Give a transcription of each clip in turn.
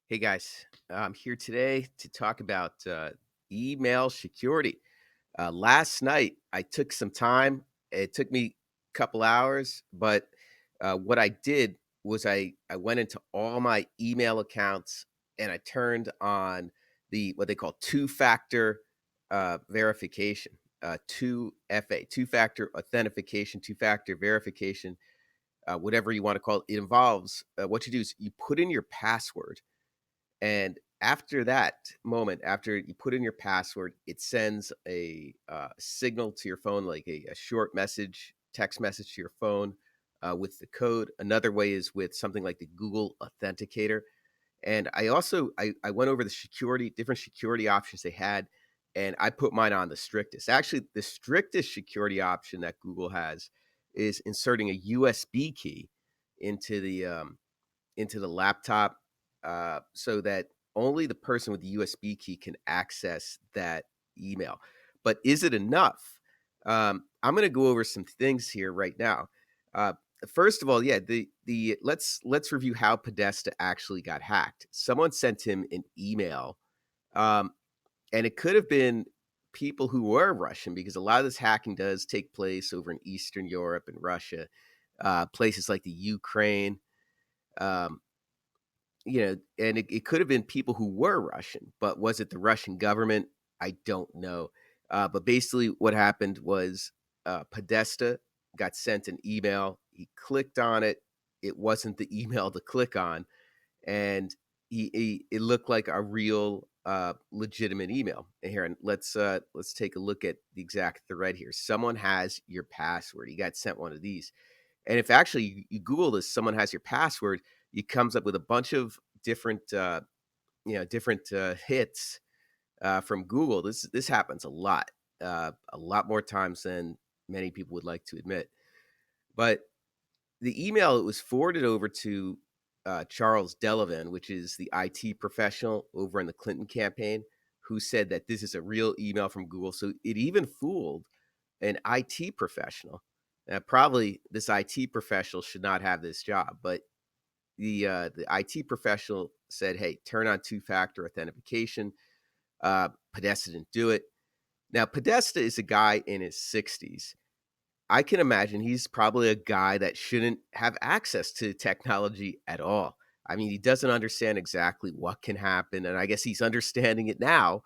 Hey guys, I'm here today to talk about email security. Last night, I took some time. It took me a couple hours, but what I did was I went into all my email accounts and I turned on the what they call two-factor verification, 2FA, two-factor authentication, two-factor verification, whatever you want to call it. It involves what you do is you put in your password, and after that moment, after you put in your password, it sends a signal to your phone, like a short message, text message to your phone with the code. Another way is with something like the Google Authenticator. And I went over the security, different security options they had, and I put mine on the strictest. Actually, the strictest security option that Google has is inserting a USB key into the laptop, so that only the person with the USB key can access that email. But is it enough? I'm going to go over some things here right now. Uh, First of all, yeah, the let's review how Podesta actually got hacked. Someone sent him an email, um, and it could have been people who were Russian, because a lot of this hacking does take place over in Eastern Europe and Russia, places like the Ukraine. Um, and it could have been people who were Russian, but was it the Russian government? I don't know. But basically, what happened was Podesta got sent an email. He clicked on it. It wasn't the email to click on, and it looked like a real legitimate email. And here, and let's take a look at the exact thread here. Someone has your password. He got sent one of these, and if actually you Google this, someone has your password, it comes up with a bunch of different hits from Google. This happens a lot more times than many people would like to admit. But the email, it was forwarded over to Charles Delavan, which is the IT professional over in the Clinton campaign, who said that this is a real email from Google. So it even fooled an IT professional. Probably this IT professional should not have this job, but the IT professional said, "Hey, turn on two-factor authentication." Podesta didn't do it. Now, Podesta is a guy in his 60s. I can imagine he's probably a guy that shouldn't have access to technology at all. I mean, he doesn't understand exactly what can happen, and I guess he's understanding it now,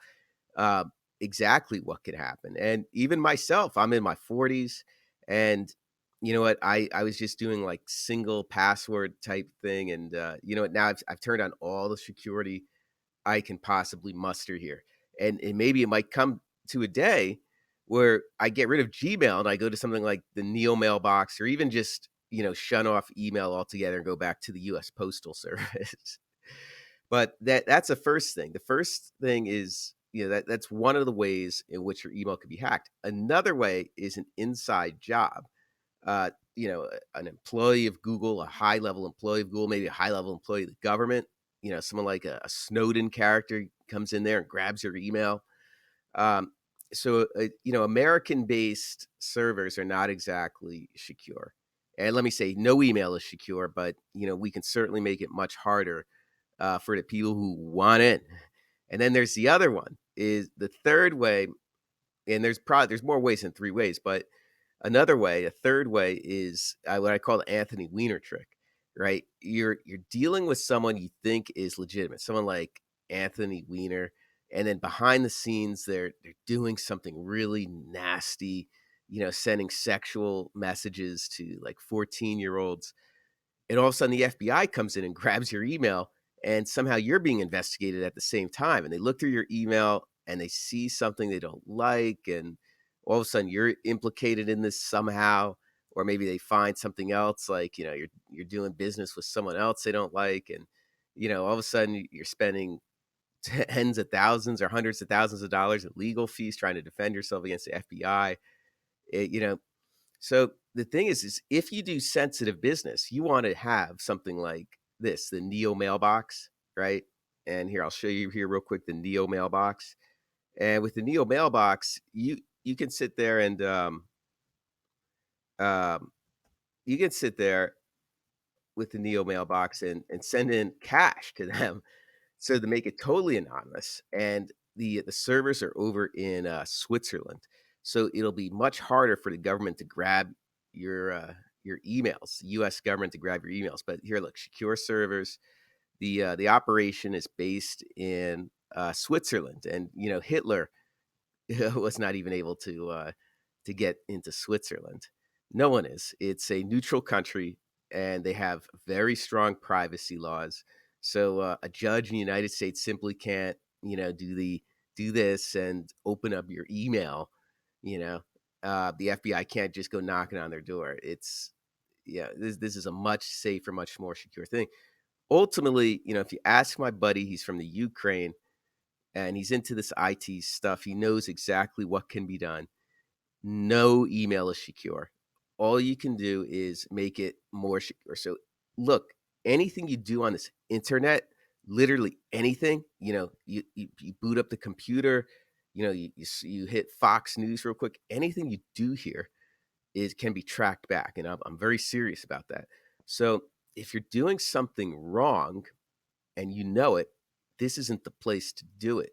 uh, exactly what could happen. And even myself, I'm in my 40s, and you know what? I was just doing like single password type thing, and you know what? Now I've turned on all the security I can possibly muster here, and maybe it might come to a day where I get rid of Gmail and I go to something like the Neo mailbox, or even just shut off email altogether and go back to the U.S. Postal Service. But that's the first thing. The first thing is, that's one of the ways in which your email could be hacked. Another way is an inside job. An employee of Google, a high level employee of Google, maybe a high level employee of the government. Someone like a Snowden character comes in there and grabs your email. Um, American based servers are not exactly secure. And let me say, no email is secure, but we can certainly make it much harder for the people who want in. And then there's the other one, is the third way, and there's more ways than three ways, but another way, a third way, is what I call the Anthony Weiner trick. Right? You're dealing with someone you think is legitimate, someone like Anthony Weiner, and then behind the scenes they're doing something really nasty, sending sexual messages to like 14-year-olds, and all of a sudden the FBI comes in and grabs your email, and somehow you're being investigated at the same time, and they look through your email and they see something they don't like, and all of a sudden you're implicated in this somehow. Or maybe they find something else, like you're doing business with someone else they don't like, and all of a sudden you're spending tens of thousands or hundreds of thousands of dollars in legal fees trying to defend yourself against the FBI. So the thing is if you do sensitive business, you want to have something like this, the Neo mailbox, right? And here, I'll show you here real quick, the Neo mailbox. And with the Neo mailbox, you can sit there and um, you can sit there with the Neo mailbox and send in cash to them. So to make it totally anonymous, and the servers are over in Switzerland, so it'll be much harder for the government to grab your emails, the U.S. government to grab your emails. But here, look, secure servers. The operation is based in Switzerland, and Hitler was not even able to get into Switzerland. No one is. It's a neutral country, and they have very strong privacy laws. So a judge in the United States simply can't, do this and open up your email. You know, the FBI can't just go knocking on their door. It's yeah, this is a much safer, much more secure thing. Ultimately, if you ask my buddy, he's from the Ukraine and he's into this IT stuff. He knows exactly what can be done. No email is secure. All you can do is make it more secure. So, look, anything you do on this internet, literally anything, you boot up the computer, you hit Fox News real quick. Anything you do here is can be tracked back, and I'm very serious about that. So, if you're doing something wrong and you know it, this isn't the place to do it.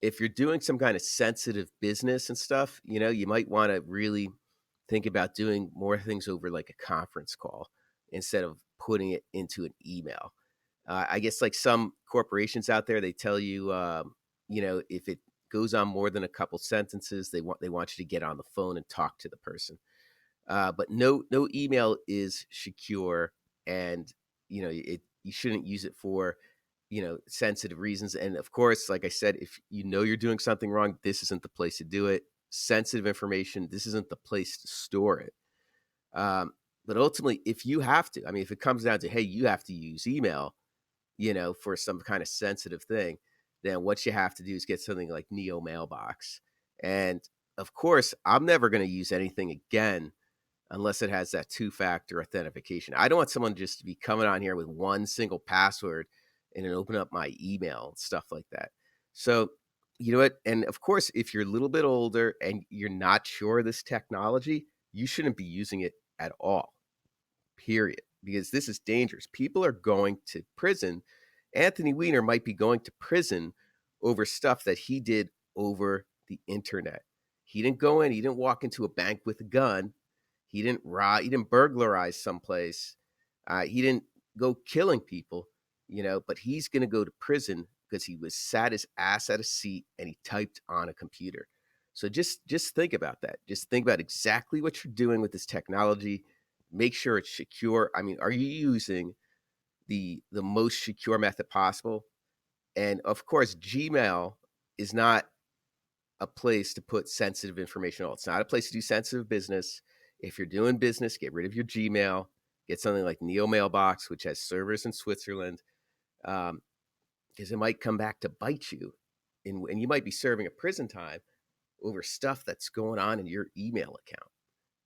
If you're doing some kind of sensitive business and stuff, you might want to really think about doing more things over like a conference call instead of putting it into an email. I guess like some corporations out there, they tell you, if it goes on more than a couple sentences, they want you to get on the phone and talk to the person. But no email is secure, and you shouldn't use it for sensitive reasons. And of course, like I said, if you're doing something wrong, this isn't the place to do it. Sensitive information, this isn't the place to store it. But ultimately, if you have to, I mean, if it comes down to, hey, you have to use email, for some kind of sensitive thing, then what you have to do is get something like Neo Mailbox. And of course, I'm never going to use anything again unless it has that two-factor authentication. I don't want someone just to be coming on here with one single password and then open up my email and stuff like that. So, you know what? And of course, if you're a little bit older and you're not sure of this technology, you shouldn't be using it at all, period, because this is dangerous. People are going to prison. Anthony Weiner might be going to prison over stuff that he did over the internet. He didn't go in, he didn't walk into a bank with a gun. He didn't rob. He didn't burglarize someplace. He didn't go killing people, But he's going to go to prison because he was sat his ass at a seat and he typed on a computer. So just think about that. Just think about exactly what you're doing with this technology. Make sure it's secure. I mean, are you using the most secure method possible? And of course, Gmail is not a place to put sensitive information on. It's not a place to do sensitive business. If you're doing business, get rid of your Gmail. Get something like Neo Mailbox, which has servers in Switzerland, because it might come back to bite you, and you might be serving a prison time over stuff that's going on in your email account.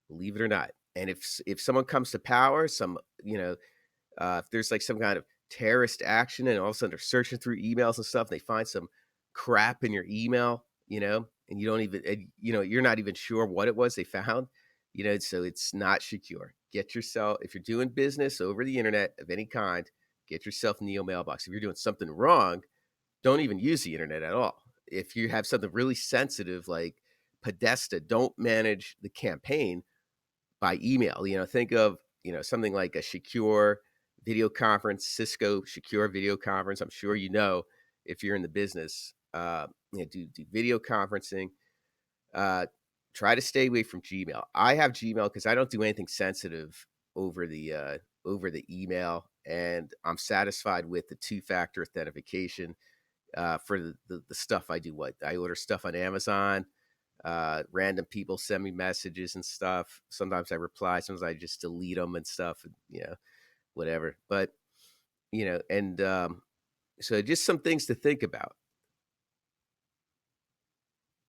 Believe it or not. And if someone comes to power, if there's like some kind of terrorist action, and all of a sudden they're searching through emails and stuff, and they find some crap in your email, and you don't even, you're not even sure what it was they found, so it's not secure. Get yourself, if you're doing business over the internet of any kind, get yourself Neo Mailbox. If you're doing something wrong, don't even use the internet at all. If you have something really sensitive like Podesta, don't manage the campaign by email. Think of, something like a secure video conference, Cisco secure video conference. I'm sure if you're in the business, do video conferencing. Try to stay away from Gmail. I have Gmail because I don't do anything sensitive over the email, and I'm satisfied with the two-factor authentication for the stuff I do. What I order stuff on Amazon. Random people send me messages and stuff. Sometimes I reply, sometimes I just delete them and stuff, whatever. But and so just some things to think about.